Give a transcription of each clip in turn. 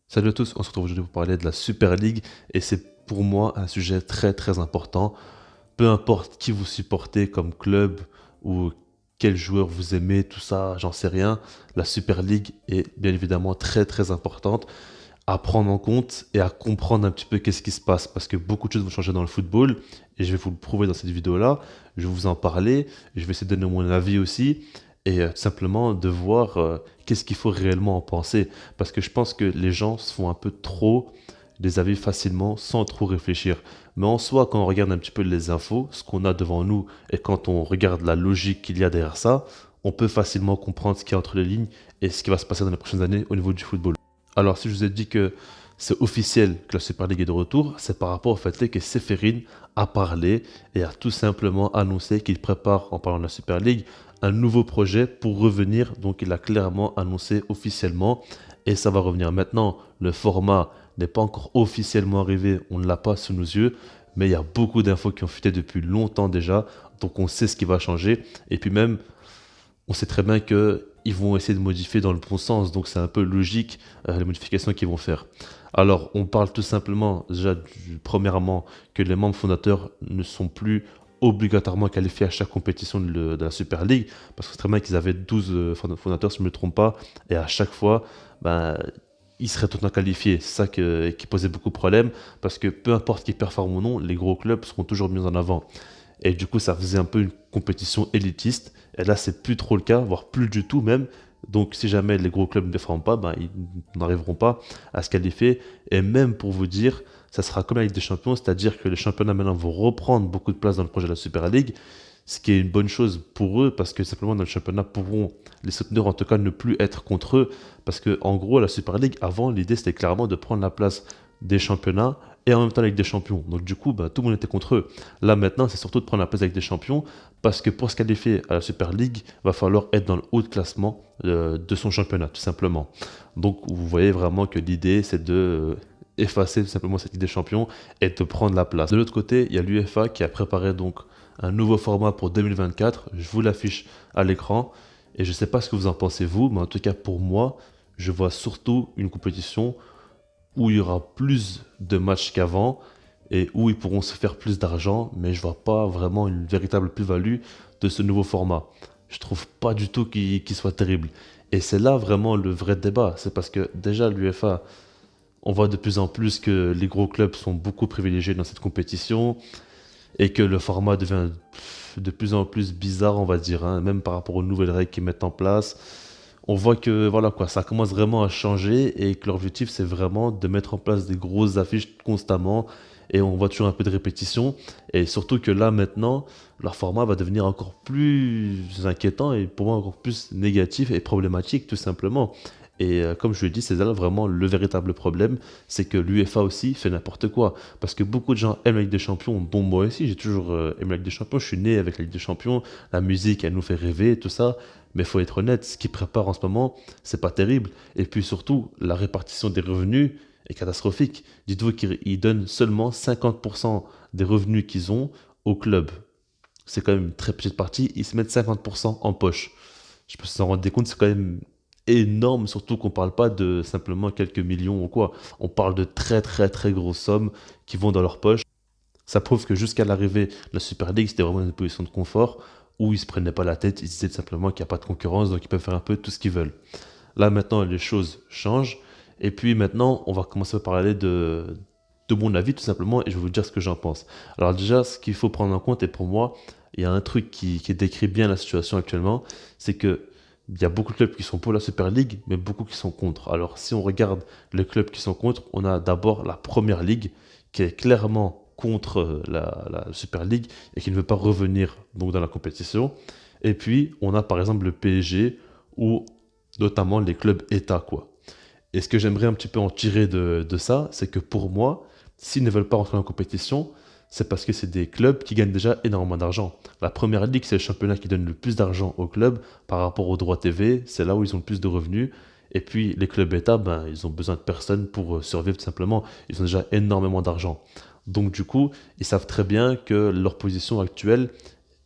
Salut à tous, on se retrouve aujourd'hui pour parler de la Super League et c'est pour moi un sujet très très important. Peu importe qui vous supportez comme club ou quel joueur vous aimez, tout ça, j'en sais rien. La Super League est bien évidemment très très importante à prendre en compte et à comprendre un petit peu qu'est-ce qui se passe parce que beaucoup de choses vont changer dans le football et je vais vous le prouver dans cette vidéo-là. Je vais vous en parler, je vais essayer de donner mon avis aussi et tout simplement de voir qu'est-ce qu'il faut réellement en penser parce que je pense que les gens se font un peu trop des avis facilement sans trop réfléchir. Mais en soi, quand on regarde un petit peu les infos, ce qu'on a devant nous et quand on regarde la logique qu'il y a derrière ça, on peut facilement comprendre ce qu'il y a entre les lignes et ce qui va se passer dans les prochaines années au niveau du football. Alors, si je vous ai dit que c'est officiel que la Super League est de retour, c'est par rapport au fait que Séphérine a parlé et a tout simplement annoncé qu'il prépare, en parlant de la Super League, un nouveau projet pour revenir. Donc, il a clairement annoncé officiellement et ça va revenir. Maintenant, le format n'est pas encore officiellement arrivé, on ne l'a pas sous nos yeux, mais il y a beaucoup d'infos qui ont fuité depuis longtemps déjà, donc on sait ce qui va changer. Et puis même, on sait très bien qu'ils vont essayer de modifier dans le bon sens, donc c'est un peu logique les modifications qu'ils vont faire. Alors, on parle tout simplement, déjà, premièrement, que les membres fondateurs ne sont plus obligatoirement qualifiés à chaque compétition de la Super League, parce que c'est très bien qu'ils avaient 12 fondateurs, si je ne me trompe pas, et à chaque fois, ben, ils seraient totalement qualifiés. C'est ça qui posait beaucoup de problèmes, parce que peu importe qui performe ou non, les gros clubs seront toujours mis en avant. Et du coup, ça faisait un peu une compétition élitiste. Et là, c'est plus trop le cas, voire plus du tout même. Donc, si jamais les gros clubs ne défendent pas, ben, ils n'arriveront pas à se qualifier. Et même pour vous dire, ça sera comme la Ligue des Champions, c'est-à-dire que les championnats maintenant vont reprendre beaucoup de place dans le projet de la Super League, ce qui est une bonne chose pour eux, parce que simplement dans le championnat pourront les souteneurs en tout cas ne plus être contre eux, parce que en gros la Super League avant l'idée c'était clairement de prendre la place des championnats et en même temps la Ligue des Champions. Donc du coup bah, tout le monde était contre eux. Là maintenant c'est surtout de prendre la place avec des champions, parce que pour se qualifier à la Super League, va falloir être dans le haut de classement de son championnat tout simplement. Donc vous voyez vraiment que l'idée c'est de effacer tout simplement cette Ligue des Champions et de prendre la place. De l'autre côté, il y a l'UEFA qui a préparé donc un nouveau format pour 2024. Je vous l'affiche à l'écran. Et je ne sais pas ce que vous en pensez vous, mais en tout cas pour moi, je vois surtout une compétition où il y aura plus de matchs qu'avant et où ils pourront se faire plus d'argent, mais je ne vois pas vraiment une véritable plus-value de ce nouveau format. Je trouve pas du tout qu'il soit terrible. Et c'est là vraiment le vrai débat. C'est parce que déjà l'UEFA, on voit de plus en plus que les gros clubs sont beaucoup privilégiés dans cette compétition et que le format devient de plus en plus bizarre, on va dire, hein, même par rapport aux nouvelles règles qu'ils mettent en place. On voit que voilà quoi, ça commence vraiment à changer et que leur objectif c'est vraiment de mettre en place des grosses affiches constamment et on voit toujours un peu de répétition et surtout que là maintenant leur format va devenir encore plus inquiétant et pour moi encore plus négatif et problématique tout simplement. Et comme je l'ai dit, c'est là vraiment le véritable problème, c'est que l'UEFA aussi fait n'importe quoi. Parce que beaucoup de gens aiment la Ligue des Champions, dont moi aussi, j'ai toujours aimé la Ligue des Champions, je suis né avec la Ligue des Champions, la musique, elle nous fait rêver, tout ça. Mais il faut être honnête, ce qu'ils préparent en ce moment, c'est pas terrible. Et puis surtout, la répartition des revenus est catastrophique. Dites-vous qu'ils donnent seulement 50% des revenus qu'ils ont au club. C'est quand même une très petite partie, ils se mettent 50% en poche. Je peux s'en rendre compte, c'est quand même énorme, surtout qu'on parle pas de simplement quelques millions ou quoi. On parle de très très très grosses sommes qui vont dans leur poche. Ça prouve que jusqu'à l'arrivée de la Super League, c'était vraiment une position de confort où ils se prenaient pas la tête, ils disaient simplement qu'il n'y a pas de concurrence, donc ils peuvent faire un peu tout ce qu'ils veulent. Là maintenant, les choses changent. Et puis maintenant, on va commencer à parler de mon avis tout simplement et je vais vous dire ce que j'en pense. Alors déjà, ce qu'il faut prendre en compte, et pour moi, il y a un truc qui décrit bien la situation actuellement, c'est que il y a beaucoup de clubs qui sont pour la Super League, mais beaucoup qui sont contre. Alors si on regarde les clubs qui sont contre, on a d'abord la Première Ligue, qui est clairement contre la Super League et qui ne veut pas revenir donc, dans la compétition. Et puis, on a par exemple le PSG, ou notamment les clubs États, quoi. Et ce que j'aimerais un petit peu en tirer de ça, c'est que pour moi, s'ils ne veulent pas rentrer en compétition, c'est parce que c'est des clubs qui gagnent déjà énormément d'argent. La première ligue, c'est le championnat qui donne le plus d'argent aux clubs par rapport aux droits TV, c'est là où ils ont le plus de revenus. Et puis les clubs États, ben, ils ont besoin de personne pour survivre tout simplement. Ils ont déjà énormément d'argent. Donc du coup, ils savent très bien que leur position actuelle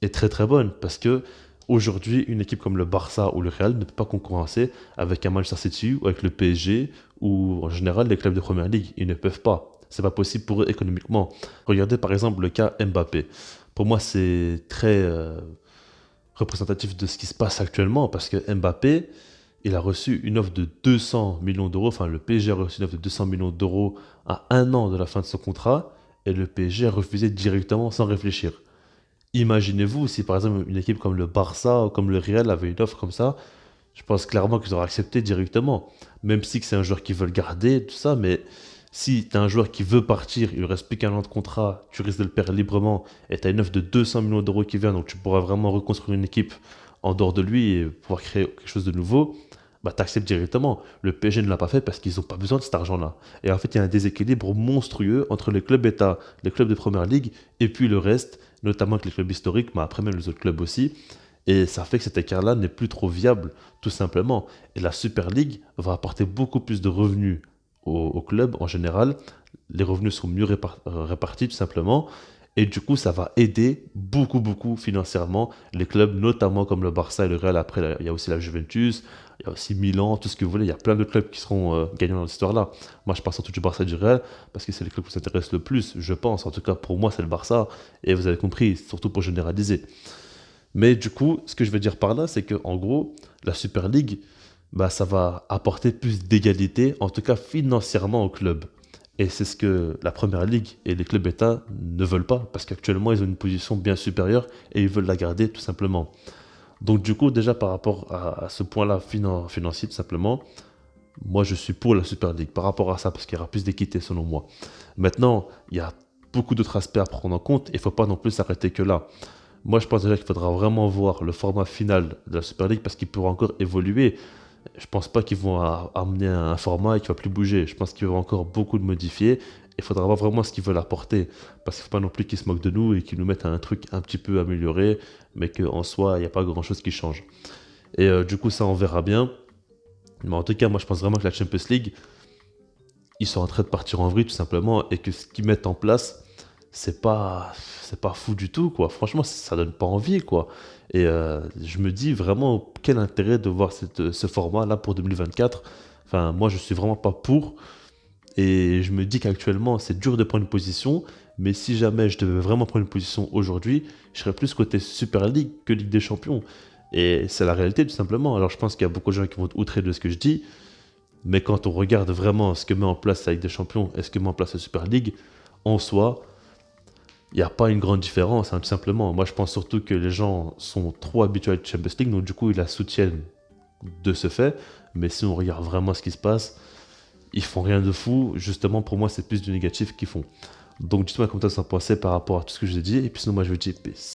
est très très bonne parce que aujourd'hui, une équipe comme le Barça ou le Real ne peut pas concurrencer avec un Manchester City ou avec le PSG où en général les clubs de première ligue, ils ne peuvent pas. C'est pas possible pour eux économiquement. Regardez par exemple le cas Mbappé. Pour moi, c'est très représentatif de ce qui se passe actuellement parce que Mbappé, il a reçu une offre de 200 millions d'euros, enfin le PSG a reçu une offre de 200 millions d'euros à un an de la fin de son contrat et le PSG a refusé directement sans réfléchir. Imaginez-vous si par exemple une équipe comme le Barça ou comme le Real avait une offre comme ça, je pense clairement qu'ils auraient accepté directement. Même si que c'est un joueur qu'ils veulent garder, tout ça, mais si tu as un joueur qui veut partir, il ne reste plus qu'un an de contrat, tu risques de le perdre librement, et tu as une offre de 200 millions d'euros qui vient, donc tu pourras vraiment reconstruire une équipe en dehors de lui et pouvoir créer quelque chose de nouveau, bah t'acceptes directement. Le PSG ne l'a pas fait parce qu'ils n'ont pas besoin de cet argent-là. Et en fait, il y a un déséquilibre monstrueux entre les clubs États, les clubs de première ligue, et puis le reste, notamment avec les clubs historiques, mais après même les autres clubs aussi. Et ça fait que cet écart-là n'est plus trop viable, tout simplement. Et la Super League va apporter beaucoup plus de revenus aux clubs en général. Les revenus sont mieux répartis, tout simplement. Et du coup, ça va aider beaucoup, beaucoup financièrement les clubs, notamment comme le Barça et le Real. Après, il y a aussi la Juventus, il y a aussi Milan, tout ce que vous voulez. Il y a plein de clubs qui seront gagnants dans cette histoire-là. Moi, je parle surtout du Barça et du Real parce que c'est les clubs qui s'intéressent le plus, je pense. En tout cas, pour moi, c'est le Barça. Et vous avez compris, surtout pour généraliser. Mais du coup, ce que je veux dire par là, c'est que en gros, la Super League, bah, ça va apporter plus d'égalité, en tout cas financièrement, aux clubs. Et c'est ce que la Première Ligue et les clubs États ne veulent pas, parce qu'actuellement, ils ont une position bien supérieure et ils veulent la garder tout simplement. Donc du coup, déjà par rapport à ce point-là financier, tout simplement, moi je suis pour la Super League par rapport à ça, parce qu'il y aura plus d'équité selon moi. Maintenant, il y a beaucoup d'autres aspects à prendre en compte et il ne faut pas non plus s'arrêter que là. Moi, je pense déjà qu'il faudra vraiment voir le format final de la Super League parce qu'il pourra encore évoluer. Je pense pas qu'ils vont amener un format qui va plus bouger. Je pense qu'il y aura encore beaucoup de modifier. Il faudra voir vraiment ce qu'ils veulent apporter. Parce qu'il ne faut pas non plus qu'ils se moquent de nous et qu'ils nous mettent un truc un petit peu amélioré, mais qu'en soi, il n'y a pas grand-chose qui change. Et du coup, ça, on verra bien. Mais en tout cas, moi, je pense vraiment que la Champions League, ils sont en train de partir en vrille tout simplement et que ce qu'ils mettent en place, c'est pas c'est pas fou du tout quoi. Franchement, ça donne pas envie quoi. Et je me dis vraiment quel intérêt de voir ce format là pour 2024. Enfin, moi je suis vraiment pas pour et je me dis qu'actuellement c'est dur de prendre une position, mais si jamais je devais vraiment prendre une position aujourd'hui, je serais plus côté Super League que Ligue des Champions. Et c'est la réalité tout simplement. Alors je pense qu'il y a beaucoup de gens qui vont être outrés de ce que je dis, mais quand on regarde vraiment ce que met en place la Ligue des Champions et ce que met en place la Super League, en soi, il n'y a pas une grande différence, hein, tout simplement. Moi, je pense surtout que les gens sont trop habitués à la Champions League, donc du coup, ils la soutiennent de ce fait. Mais si on regarde vraiment ce qui se passe, ils font rien de fou. Justement, pour moi, c'est plus du négatif qu'ils font. Donc, dites-moi comment ça s'en pensait par rapport à tout ce que je vous ai dit. Et puis sinon, moi, je vous dis peace.